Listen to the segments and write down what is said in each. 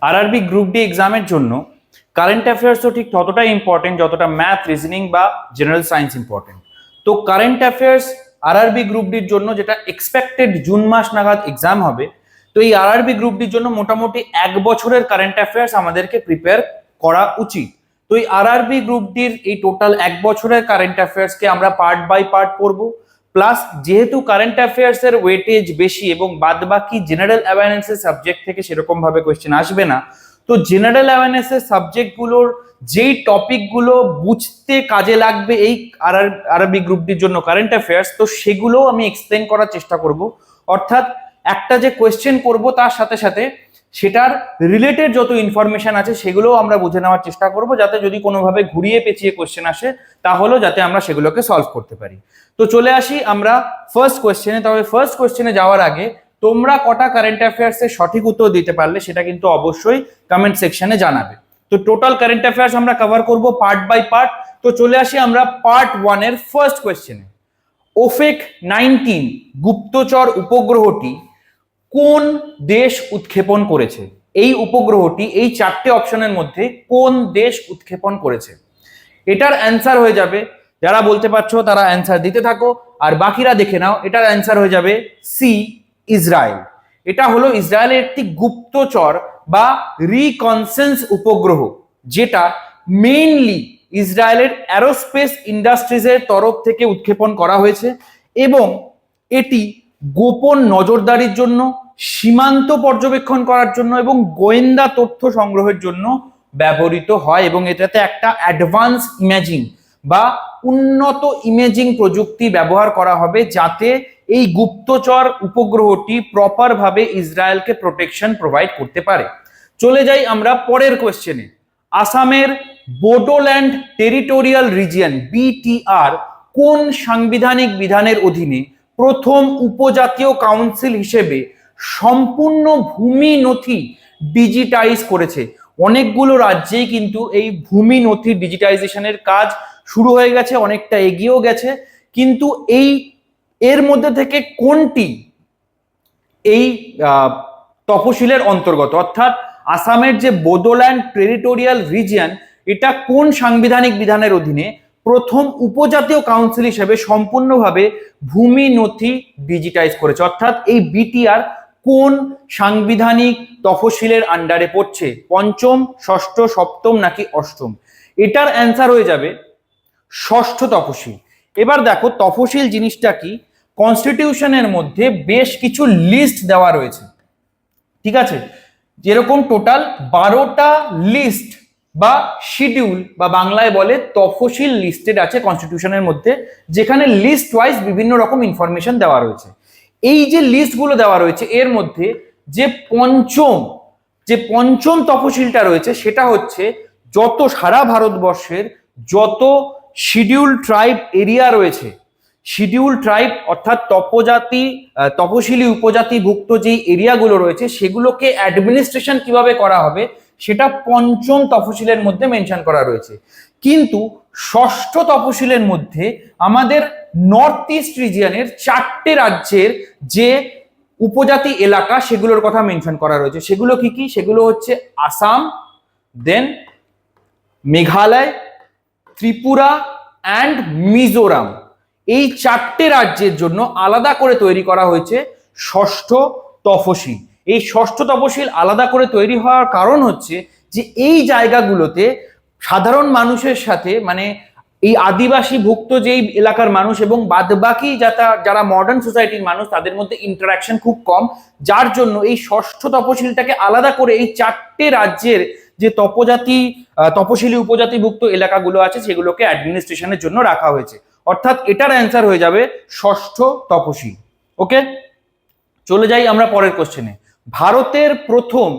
RRB group D এক্সামের জন্য current অ্যাফেয়ার্সও ঠিক ততটাই ইম্পর্টেন্ট যতটা ম্যাথ, রিজনিং বা জেনারেল সায়েন্স ইম্পর্টেন্ট। তো কারেন্ট অ্যাফেয়ার্স আরআরবি গ্রুপ ডির জন্য যেটা এক্সপেক্টেড জুন মাস নাগাদ এক্সাম হবে, তো এই আরআরবি গ্রুপ ডির জন্য মোটামুটি 1 বছরের কারেন্ট অ্যাফেয়ার্স আমাদেরকে প্রিপেয়ার করা উচিত। তো এই আরআরবি গ্রুপ ডির এই টোটাল 1 বছরের কারেন্ট অ্যাফেয়ার্সকে আমরা পার্ট বাই পার্ট পড়বো। প্লাস যেহেতু কারেন্ট অ্যাফেয়ার্স এর ওয়েটেজ বেশি এবং বাদ বাকি জেনারেল অ্যাওয়ারনেসের সাবজেক্ট থেকে সেরকম ভাবে কোয়েশ্চেন আসবে না, তো জেনারেল অ্যাওয়ারনেসের সাবজেক্টগুলোর যেই টপিকগুলো বুঝতে কাজে লাগবে এই আরআরবি গ্রুপটির জন্য কারেন্ট অ্যাফেয়ার্স, তো সেগুলো আমি এক্সপ্লেন করার চেষ্টা করব। অর্থাৎ একটা যে কোয়েশ্চেন করব তার সাথে সাথে সেটার রিলেটেড যত ইনফরমেশন আছে সেগুলোও আমরা বুঝে নেওয়ার চেষ্টা করব, যাতে যদি কোনোভাবে ঘুরিয়ে পেঁচিয়ে কোয়েশ্চেন আসে তাহলেও যাতে আমরা সেগুলোকে সলভ করতে পারি। তো চলে আসি আমরা ফার্স্ট কোয়েশ্চেনে। তবে ফার্স্ট কোয়েশ্চেনে যাওয়ার আগে তোমরা কটা কারেন্ট অ্যাফেয়ার্স এর সঠিক উত্তর দিতে পারলে সেটা কিন্তু অবশ্যই কমেন্ট সেকশনে জানাবে। তো টোটাল কারেন্ট অ্যাফেয়ার্স আমরা কভার করব পার্ট বাই পার্ট। তো চলে আসি আমরা পার্ট 1 এর ফার্স্ট কোয়েশ্চেনে। ওফেক 19 গুপ্তচর উপগ্রহটি কোন দেশ উৎক্ষেপণ করেছে? এই উপগ্রহটি এই 4টে অপশনের মধ্যে কোন দেশ উৎক্ষেপণ করেছে? এটার অ্যান্সার হয়ে যাবে, যারা বলতে পারছো তারা অ্যান্সার দিতে থাকো, আর বাকিরা দেখে নাও। এটার অ্যান্সার হয়ে যাবে সি, ইসরায়েল। এটা হলো ইসরায়েলের একটি গুপ্তচর বা রিকনসেন্স উপগ্রহ, যেটা মেইনলি ইসরায়েলের অ্যারোস্পেস ইন্ডাস্ট্রিজের তরফ থেকে উৎক্ষেপণ করা হয়েছে এবং এটি গোপন নজরদারির জন্য, সীমান্ত পর্যবেক্ষণ করার জন্য এবং গোয়েন্দা তথ্য সংগ্রহের জন্য ব্যবহৃত হয় এবং এটাতে একটা অ্যাডভান্স ইমেজিং বা উন্নত ইমেজিং প্রযুক্তি ব্যবহার করা হবে, যাতে এই গুপ্তচর উপগ্রহটি প্রপার ভাবে ইসরায়েলকে প্রোটেকশন প্রোভাইড করতে পারে। চলে যাই আমরা পরের কোয়েশ্চেনে। আসামের বোডোল্যান্ড টেরিটোরিয়াল রিজিয়ন বিটিআর কোন সাংবিধানিক বিধানের অধীনে প্রথম উপজাতীয় কাউন্সিল হিসেবে সম্পূর্ণ ভূমি নথি ডিজিটাইজ করেছে? অনেকগুলো রাজ্যেই কিন্তু এই ভূমি নথি ডিজিটাইজেশনের কাজ শুরু হয়ে গেছে, অনেকটা এগিয়েও গেছে, কিন্তু এর মধ্যে থেকে কোনটি এই তফসিলের অন্তর্গত? অর্থাৎ আসামের যে বোডোল্যান্ড টেরিটোরিয়াল রিজিয়ন, এটা কোন সাংবিধানিক বিধানের অধীনে প্রথম উপজাতীয় কাউন্সিল হিসেবে সম্পূর্ণভাবে ভূমি নথি ডিজিটাইজ করেছে? অর্থাৎ এই বিটিআর কোন সাংবিধানিক তফসিলের আন্ডারে পড়ছে? পঞ্চম, ষষ্ঠ, সপ্তম নাকি অষ্টম? এটার অ্যান্সার হয়ে যাবে ষষ্ঠ তফসিল। এবার দেখো তফসিল জিনিসটা কি। কনস্টিটিউশনের মধ্যে বেশ কিছু লিস্ট দেওয়া রয়েছে, ঠিক আছে? যেরকম টোটাল 12টা লিস্ট বা শিডিউল বা বাংলায় বলে তফসিল লিস্টেড আছে কনস্টিটিউশনের মধ্যে, যেখানে লিস্ট ওয়াইজ বিভিন্ন রকম ইনফরমেশন দেওয়া রয়েছে। এই যে লিস্টগুলো দেওয়া রয়েছে এর মধ্যে যে পঞ্চম তফসিলটা রয়েছে সেটা হচ্ছে যত সারা ভারতবর্ষের যত শিডিউল ট্রাইব এরিয়া রয়েছে, শিডিউল ট্রাইব অর্থাৎ তপশিলি উপজাতিভুক্ত যে এরিয়াগুলো রয়েছে সেগুলোকে অ্যাডমিনিস্ট্রেশন কিভাবে করা হবে সেটা পঞ্চম তফসিলের মধ্যে মেনশন করা রয়েছে। কিন্তু ষষ্ঠ তফসিলের মধ্যে আমাদের নর্থ ইস্ট রিজিয়নের 4টে রাজ্যের যে উপজাতি এলাকা সেগুলোর কথা মেনশন করা রয়েছে। সেগুলো কি কি? সেগুলো হচ্ছে আসাম, দেন মেঘালয়, ত্রিপুরা অ্যান্ড মিজোরাম। এই 4টে রাজ্যের জন্য আলাদা করে তৈরি করা হয়েছে ষষ্ঠ তফসিল। এই ষষ্ঠ তফসিল আলাদা করে তৈরি হওয়ার কারণ হচ্ছে যে এই জায়গাগুলোতে সাধারণ মানুষের সাথে, মানে এই আদিবাসী ভুক্ত যেই এলাকার মানুষ এবং বাদবাকি যারা মডার্ন সোসাইটির মানুষ, তাদের মধ্যে ইন্টারাকশন খুব কম, যার জন্য এই ষষ্ঠ তফসিলটাকে আলাদা করে এই 4টে রাজ্যের যে তপশিলি উপজাতিভুক্ত এলাকাগুলো আছে সেগুলোকে অ্যাডমিনিস্ট্রেশনের জন্য রাখা হয়েছে। অর্থাৎ এটার অ্যান্সার হয়ে যাবে ষষ্ঠ তপশিল। ওকে, চলে যাই আমরা পরের কোশ্চেনে। ভারতের প্রথম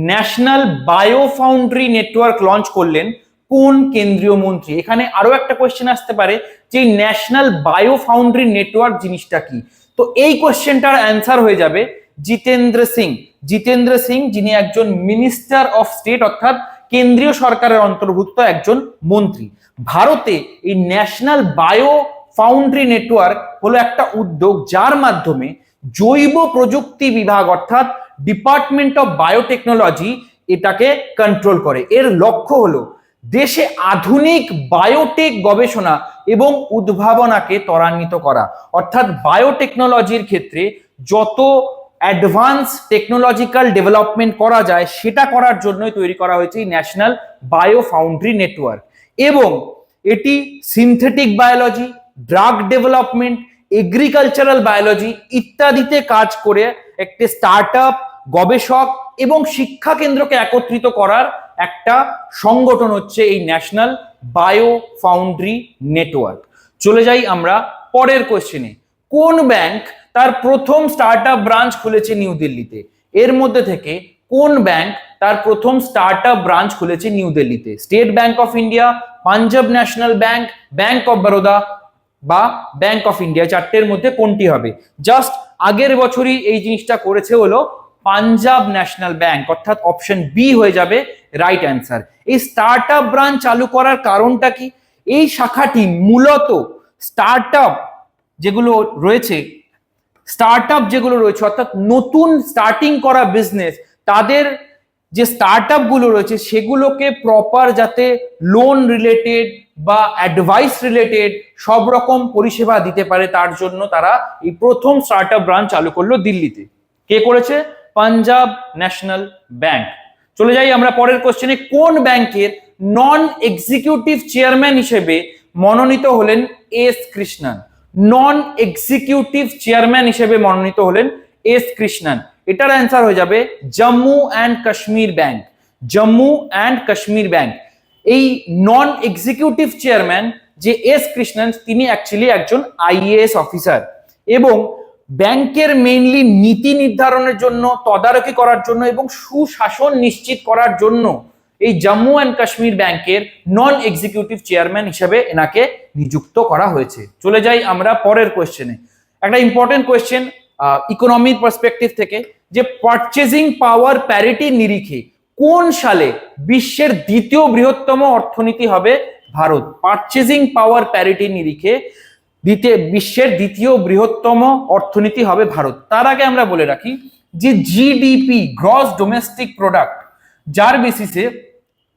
national bio foundry network launch করলেন কোন কেন্দ্রীয় মন্ত্রী? এখানে আরো একটা কোশ্চেন আসতে পারে যে ন্যাশনাল বায়ো ফাউন্ড্রি নেটওয়ার্ক জিনিসটা কি। তো এই কোশ্চেনটার অ্যান্সার হয়ে যাবে জিতেন্দ্র সিং। জিতেন্দ্র সিং যিনি একজন মিনিস্টার অফ স্টেট অর্থাৎ কেন্দ্রীয় সরকারের অন্তর্ভুক্ত একজন মন্ত্রী। ভারতে এই ন্যাশনাল বায়ো ফাউন্ড্রি নেটওয়ার্ক হলো একটা উদ্যোগ যার মাধ্যমে জৈব প্রযুক্তি বিভাগ অর্থাৎ ডিপার্টমেন্ট অফ বায়োটেকনোলজি এটাকে কন্ট্রোল করে। এর লক্ষ্য হলো দেশে আধুনিক বায়োটেক গবেষণা এবং উদ্ভাবনাকে ত্বরান্বিত করা, অর্থাৎ বায়োটেকনোলজির ক্ষেত্রে যত অ্যাডভান্স টেকনোলজিক্যাল ডেভেলপমেন্ট করা যায় সেটা করার জন্যই তৈরি করা হয়েছে ন্যাশনাল বায়ো ফাউন্ড্রি নেটওয়ার্ক। এবং এটি synthetic biology, drug development, agricultural biology ইত্যাদিতে কাজ করে একটি স্টার্টআপ, গবেষক এবং শিক্ষা কেন্দ্রকে একত্রিত করার একটা সংগঠন হচ্ছে এই ন্যাশনাল বায়ো ফাউন্ড্রি নেটওয়ার্ক। চলে যাই আমরা পরের কোশ্চেনে। কোন ব্যাংক তার প্রথম স্টার্টআপ ব্রাঞ্চ খুলেছে নিউ দিল্লিতে? এর মধ্যে থেকে কোন ব্যাংক তার প্রথম স্টার্টআপ ব্রাঞ্চ খুলেছে নিউ দিল্লিতে? State bank of India, Punjab national bank, bank of Baroda বা ব্যাংক অফ ইন্ডিয়া, চারটের মধ্যে কোনটি হবে? জাস্ট আগের বছরই এই জিনিসটা করেছে হলো পাঞ্জাব ন্যাশনাল ব্যাংক, অর্থাৎ অপশন বি হয়ে যাবে রাইট অ্যান্সার। এই স্টার্টআপ ব্রাঞ্চ চালু করার কারণটা কি? এই শাখাটি মূলত স্টার্টআপ যেগুলো রয়েছে অর্থাৎ নতুন স্টার্টিং করা বিজনেস, তাদের যে স্টার্টআপ গুলো রয়েছে সেগুলোকে প্রপার যাতে লোন রিলেটেড বা অ্যাডভাইস রিলেটেড সব রকম পরিষেবা দিতে পারে, তার জন্য তারা এই প্রথম স্টার্টআপ ব্রাঞ্চ চালু করলো দিল্লিতে। কে করেছে? Punjab national bank. চলে যাই আমরা পরের কোশ্চেনে। কোন ব্যাংকের নন এক্সিকিউটিভ চেয়ারম্যান হিসেবে মনোনীত হলেন এস কৃষ্ণন? নন এক্সিকিউটিভ চেয়ারম্যান হিসেবে মনোনীত হলেন এস কৃষ্ণন। এটার অ্যান্সার হয়ে যাবে Jammu and Kashmir bank. Jammu and Kashmir bank. এই নন এক্সিকিউটিভ চেয়ারম্যান যে এস কৃষ্ণন, তিনি অ্যাকচুয়ালি একজন আইএএস অফিসার এবং ব্যাংকের মেইনলি নীতি নির্ধারণের জন্য, তদারকি করার জন্য এবং সুশাসন নিশ্চিত করার জন্য এই জম্মু অ্যান্ড কাশ্মীর ব্যাংকের নন এক্সিকিউটিভ চেয়ারম্যান হিসেবে এনাকে নিযুক্ত করা হয়েছে। চলে যাই আমরা পরের কোশ্চেনে। একটা ইম্পর্টেন্ট কোশ্চেন ইকোনমির পার্সপেক্টিভ থেকে, যে পারচেজিং পাওয়ার প্যারিটির নিরিখে কোন সালে বিশ্বের দ্বিতীয় বৃহত্তম অর্থনীতি হবে ভারত? পারচেজিং পাওয়ার প্যারিটির নিরিখে বিশ্বের দ্বিতীয় বৃহত্তম অর্থনীতি হবে ভারত। তার আগে আমরা বলে রাখি যে জিডিপি, গ্রস ডোমেস্টিক প্রোডাক্ট, যার বেসিসে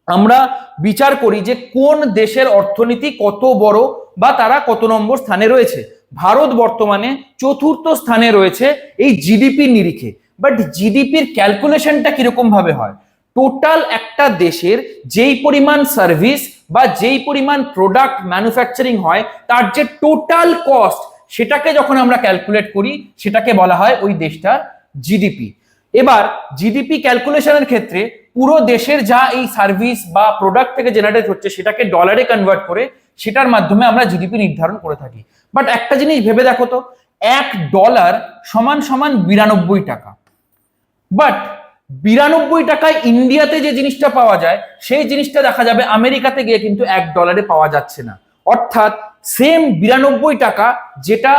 আমরা বিচার করি যে কোন দেশের অর্থনীতি কত বড় বা তারা কত নম্বর স্থানে রয়েছে। ভারত বর্তমানে চতুর্থ স্থানে রয়েছে এই জিডিপির নিরিখে। বাট জিডিপির ক্যালকুলেশনটা কিরকম ভাবে হয়? টোটাল একটা দেশের যেই পরিমাণ সার্ভিস বা যেই পরিমাণ প্রোডাক্ট ম্যানুফ্যাকচারিং হয় তার যে টোটাল কস্ট, সেটাকে যখন আমরা ক্যালকুলেট করি সেটাকে বলা হয় ওই দেশটার জিডিপি। এবার জিডিপি ক্যালকুলেশনের ক্ষেত্রে পুরো দেশের যা এই সার্ভিস বা প্রোডাক্ট থেকে জেনারেট হচ্ছে সেটাকে ডলারে কনভার্ট করে সেটার মাধ্যমে আমরা জিডিপি নির্ধারণ করে থাকি। বাট একটা জিনিস ভেবে দেখো তো, $1 সমান সমান 92 টাকা। বাট 92 টাকায় ইন্ডিয়াতে যে জিনিসটা পাওয়া যায় সেই জিনিসটা দেখা যাবে আমেরিকাতে গিয়ে কিন্তু $1 পাওয়া যাচ্ছে না। অর্থাৎ সেম 92 টাকা যেটা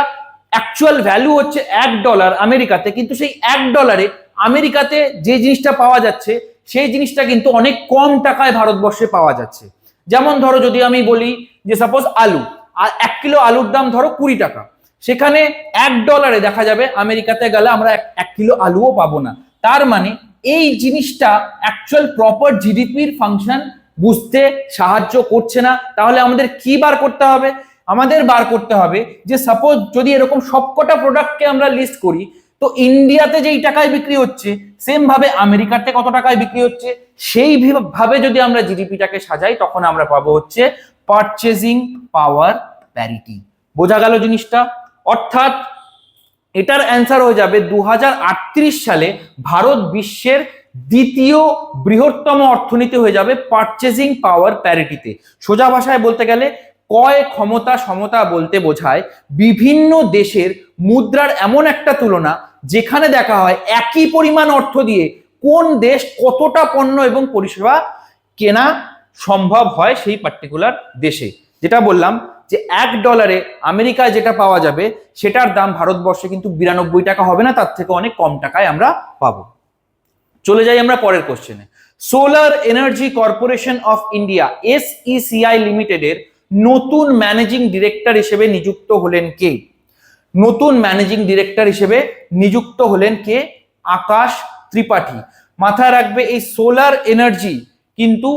অ্যাকচুয়াল ভ্যালু হচ্ছে $1 আমেরিকাতে, কিন্তু সেই $1 আমেরিকাতে যে জিনিসটা পাওয়া যাচ্ছে সেই জিনিসটা কিন্তু অনেক কম টাকায় ভারতবর্ষে পাওয়া যাচ্ছে। যেমন ধরো যদি আমি বলি যে সাপোজ আলু, আর 1 কিলো আলুর দাম ধরো 20 টাকা, সেখানে $1 দেখা যাবে আমেরিকাতে গেলে আমরা 1 কিলো আলুও পাবো না। তার মানে এই জিনিসটা অ্যাকচুয়াল প্রপার জিডিপির ফাংশন বুঝতে সাহায্য করছে না। তাহলে আমাদের কি বার করতে হবে? আমাদের বার করতে হবে যে সাপোজ যদি এরকম সবকটা প্রোডাক্টকে আমরা লিস্ট করি, তো ইন্ডিয়াতে যেই টাকায় বিক্রি হচ্ছে সেম ভাবে আমেরিকাতে কত টাকায় বিক্রি হচ্ছে, সেই ভাবে যদি আমরা জিডিপিটাকে সাজাই তখন আমরা পাবো হচ্ছে পারচেজিং পাওয়ার প্যারিটি। বোঝা গেল জিনিসটা? অর্থাৎ এটার অ্যান্সার হয়ে যাবে 2038 সালে ভারত বিশ্বের দ্বিতীয় বৃহত্তম অর্থনীতি হয়ে যাবে পারচেজিং পাওয়ার প্যারিটিতে। সোজা ভাষায় বলতে গেলে ক্রয় ক্ষমতা সমতা বলতে বোঝায় বিভিন্ন দেশের মুদ্রার এমন একটা তুলনা যেখানে দেখা হয় একই পরিমাণ অর্থ দিয়ে কোন দেশ কতটা পণ্য এবং পরিষেবা কেনা সম্ভব হয় সেই পার্টিকুলার দেশে। যেটা বললাম যে $1 আমেরিকায় যেটা পাওয়া যাবে সেটার দাম ভারতবর্ষে কিন্তু 92 টাকা হবে না, তার থেকে অনেক কম টাকায় আমরা পাবো। চলে যাই আমরা পরের কোশ্চেনে। Solar energy corporation of India SECI লিমিটেডের নতুন ম্যানেজিং ডিরেক্টর হিসেবে নিযুক্ত হলেন কে? নতুন ম্যানেজিং ডিরেক্টর হিসেবে নিযুক্ত হলেন কে? আকাশ ত্রিপাঠী। মাথায় রাখবে এই সোলার এনার্জি কিন্তু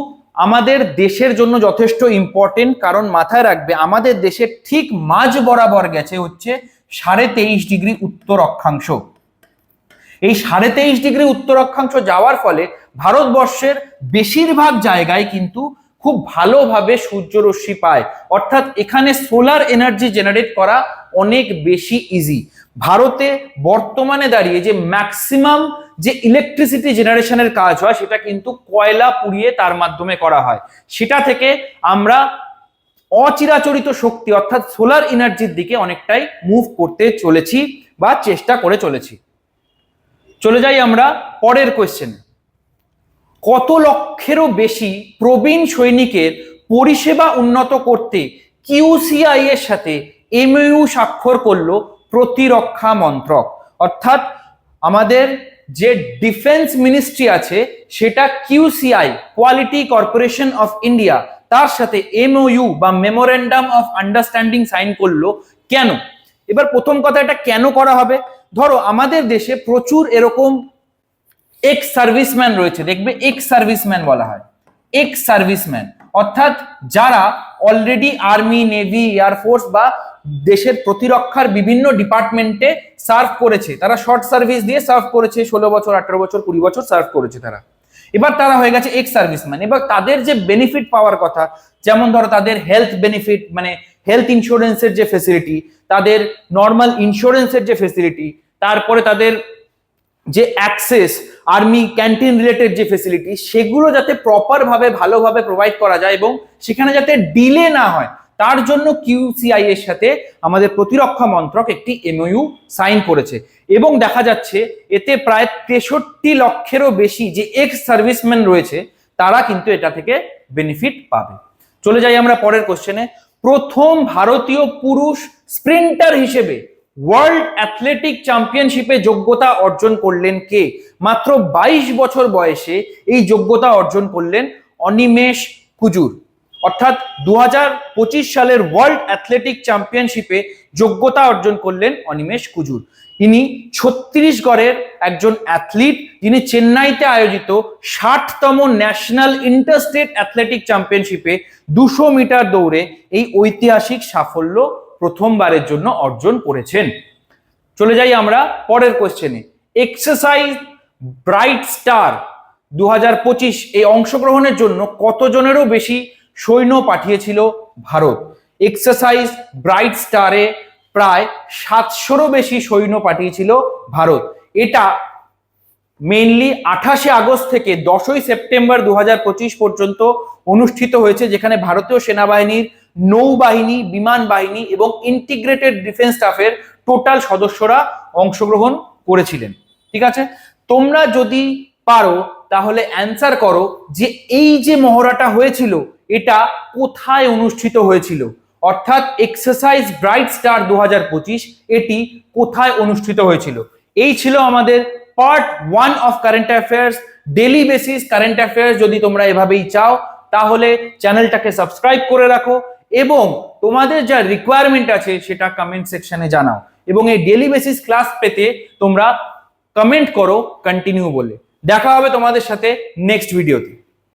আমাদের দেশের জন্য যথেষ্ট ইম্পর্টেন্ট, কারণ মাথায় রাখবে আমাদের দেশের ঠিক মাঝ বরাবর গেছে হচ্ছে 23.5 ডিগ্রি উত্তর অক্ষাংশ। এই 23.5 ডিগ্রি উত্তর অক্ষাংশ যাওয়ার ফলে ভারতবর্ষের বেশিরভাগ জায়গায় কিন্তু খুব ভালোভাবে সূর্যরশ্মি পায়, অর্থাৎ এখানে সোলার এনার্জি জেনারেট করা অনেক বেশি ইজি। ভারতে বর্তমানে দাঁড়িয়ে যে ম্যাক্সিমাম যে ইলেকট্রিসিটি জেনারেশনের কাজ হয় সেটা কিন্তু কয়লা পুড়িয়ে তার মাধ্যমে করা হয়। সেটা থেকে আমরা অচিরাচরিত শক্তি অর্থাৎ সোলার এনার্জির দিকে অনেকটাই মুভ করতে চলেছি বা চেষ্টা করে চলেছি। চলে যাই আমরা পরের কোয়েশ্চেনে। কত লক্ষেরও বেশি প্রবীণ সৈনিকের পরিষেবা উন্নত করতে কিউসিআই এর সাথে এমওইউ স্বাক্ষর করলো প্রতিরক্ষা মন্ত্রক? অর্থাৎ আমাদের যে ডিফেন্স মিনিস্ট্রি আছে সেটা QCI, quality corporation of India, তার সাথে এমওইউ বা মেমোরেন্ডাম অফ আন্ডারস্ট্যান্ডিং সাইন করলো। কেন? এবার প্রথম কথা, এটা কেন করা হবে? ধরো আমাদের দেশে প্রচুর এরকম এক্স সার্ভিসম্যান রয়েছে, দেখবে এক্স সার্ভিসম্যান বলা হয়। এক্স সার্ভিসম্যান অর্থাৎ যারা অলরেডি আর্মি, নেভি, এয়ারফোর্স বা দেশের প্রতিরক্ষার বিভিন্ন ডিপার্টমেন্টে সার্ভ করেছে, তারা শর্ট সার্ভিস দিয়ে সার্ভ করেছে, 16 বছর, 18 বছর, 20 বছর সার্ভ করেছে তারা। এবার তারা হয়ে গেছে এক্স সার্ভিসম্যান। এবার তাদের যে বেনিফিট পাওয়ার কথা, যেমন ধরো তাদের হেলথ বেনিফিট, মানে হেলথ ইন্স্যুরেন্সের যে ফেসিলিটি, তাদের নর্মাল ইন্স্যুরেন্সের যে ফেসিলিটি, তারপরে তাদের যে অ্যাক্সেস আর্মি ক্যান্টিন রিলেটেড যে ফেসিলিটি, সেগুলো যাতে প্রপার ভাবে ভালোভাবে প্রোভাইড করা যায় এবং সেখানে যাতে ডিলে না হয়, তার জন্য কিউসিআই এর সাথে আমাদের প্রতিরক্ষা মন্ত্রক একটি এমওইউ সাইন করেছে। এবং দেখা যাচ্ছে এতে প্রায় 63 লক্ষেরও বেশি যে এক্স সার্ভিসম্যান রয়েছে তারা কিন্তু এটা থেকে বেনিফিট পাবে। চলে যাই আমরা পরের কোশ্চেনে। প্রথম ভারতীয় পুরুষ স্প্রিন্টার হিসেবে ওয়ার্ল্ড অ্যাথলেটিক চ্যাম্পিয়নশিপে যোগ্যতা অর্জন করলেন কে? মাত্র 22 বছর বয়সে এই যোগ্যতা অর্জন করলেন অনিমেষ কুজুর। অর্থাৎ 2025 সালের ওয়ার্ল্ড অ্যাথলেটিক চ্যাম্পিয়নশিপে যোগ্যতা অর্জন করলেন অনিমেষ কুজুর। ইনি ছত্তিশগড়ের একজন অ্যাথলিট, যিনি চেন্নাইতে আয়োজিত 60তম ন্যাশনাল ইন্টারস্টেট অ্যাথলেটিক চ্যাম্পিয়নশিপে 200 মিটার দৌড়ে এই ঐতিহাসিক সাফল্য প্রথমবারের জন্য অর্জন করেছেন। চলে যাই আমরা পরের কোশ্চেনে। এক্সারসাইজ ব্রাইট স্টার 2025 এই অংশগ্রহণের জন্য কতজনেরও বেশি সৈন্য পাঠিয়েছিল ভারত? এক্সারসাইজ ব্রাইট স্টারে প্রায় 700রও বেশি সৈন্য পাঠিয়েছিল ভারত। এটা মেইনলি 28 আগস্ট থেকে 10ই সেপ্টেম্বর 2025 পর্যন্ত অনুষ্ঠিত হয়েছে, যেখানে ভারতীয় সেনাবাহিনীর নৌবাহিনী, বিমান বাহিনী এবং ইন্টিগ্রেটেড ডিফেন্স স্টাফের টোটাল সদস্যরা অংশগ্রহণ করেছিলেন। ঠিক আছে, তোমরা যদি পারো তাহলে অ্যান্সার করো যে এই যে মহড়াটা হয়েছিল এটা কোথায় অনুষ্ঠিত হয়েছিল, অর্থাৎ এক্সারসাইজ ব্রাইট স্টার 2025 এটি কোথায় অনুষ্ঠিত হয়েছিল। এই ছিল আমাদের part 1 of current affairs. Daily basis current affairs যদি তোমরা এভাবেই চাও তাহলে চ্যানেলটাকে সাবস্ক্রাইব করে রাখো এবং তোমাদের যা রিকোয়ারমেন্ট আছে সেটা কমেন্ট সেকশনে জানাও, এবং এই ডেইলি বেসিস ক্লাস পেতে তোমরা কমেন্ট করো কন্টিনিউ বলে। দেখা হবে তোমাদের সাথে নেক্সট ভিডিওতে।